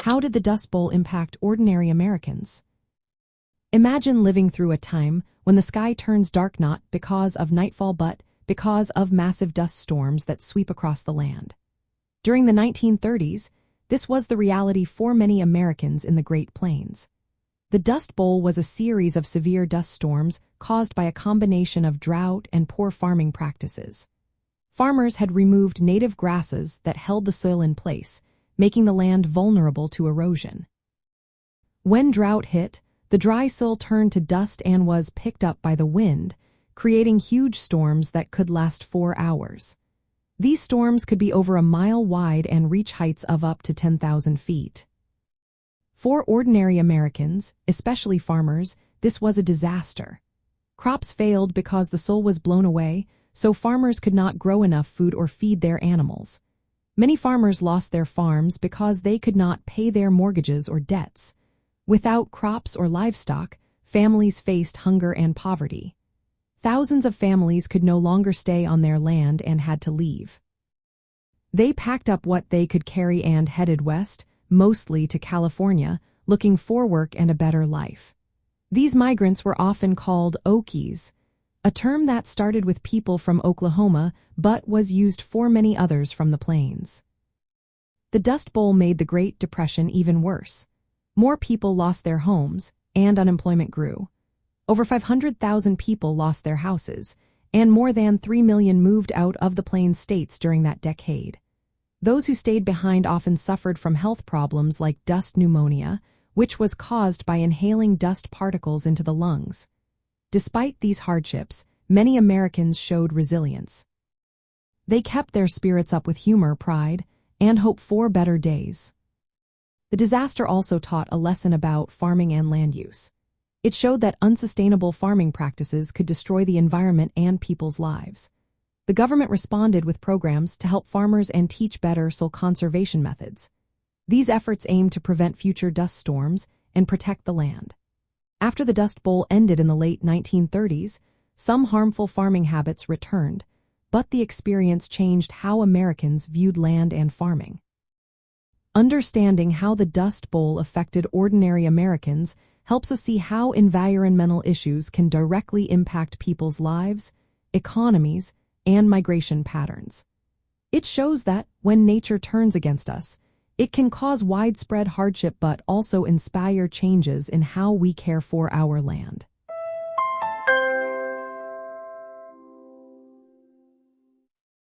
How did the Dust Bowl impact ordinary Americans? Imagine living through a time when the sky turns dark not because of nightfall but because of massive dust storms that sweep across the land. During the 1930s, this was the reality for many Americans in the Great Plains. The Dust Bowl was a series of severe dust storms caused by a combination of drought and poor farming practices. Farmers had removed native grasses that held the soil in place, making the land vulnerable to erosion. When drought hit, the dry soil turned to dust and was picked up by the wind, creating huge storms that could last 4 hours. These storms could be over a mile wide and reach heights of up to 10,000 feet. For ordinary Americans, especially farmers, this was a disaster. Crops failed because the soil was blown away, so farmers could not grow enough food or feed their animals. Many farmers lost their farms because they could not pay their mortgages or debts. Without crops or livestock, families faced hunger and poverty. Thousands of families could no longer stay on their land and had to leave. They packed up what they could carry and headed west, mostly to California, looking for work and a better life. These migrants were often called Okies, a term that started with people from Oklahoma but was used for many others from the plains. The Dust Bowl made the Great Depression even worse. More people lost their homes, and unemployment grew. Over 500,000 people lost their houses, and more than 3 million moved out of the Plains states during that decade. Those who stayed behind often suffered from health problems like dust pneumonia, which was caused by inhaling dust particles into the lungs. Despite these hardships, many Americans showed resilience. They kept their spirits up with humor, pride, and hope for better days. The disaster also taught a lesson about farming and land use. It showed that unsustainable farming practices could destroy the environment and people's lives. The government responded with programs to help farmers and teach better soil conservation methods. These efforts aimed to prevent future dust storms and protect the land. After the Dust Bowl ended in the late 1930s, some harmful farming habits returned, but the experience changed how Americans viewed land and farming. Understanding how the Dust Bowl affected ordinary Americans helps us see how environmental issues can directly impact people's lives, economies, and migration patterns. It shows that when nature turns against us, it can cause widespread hardship but also inspire changes in how we care for our land.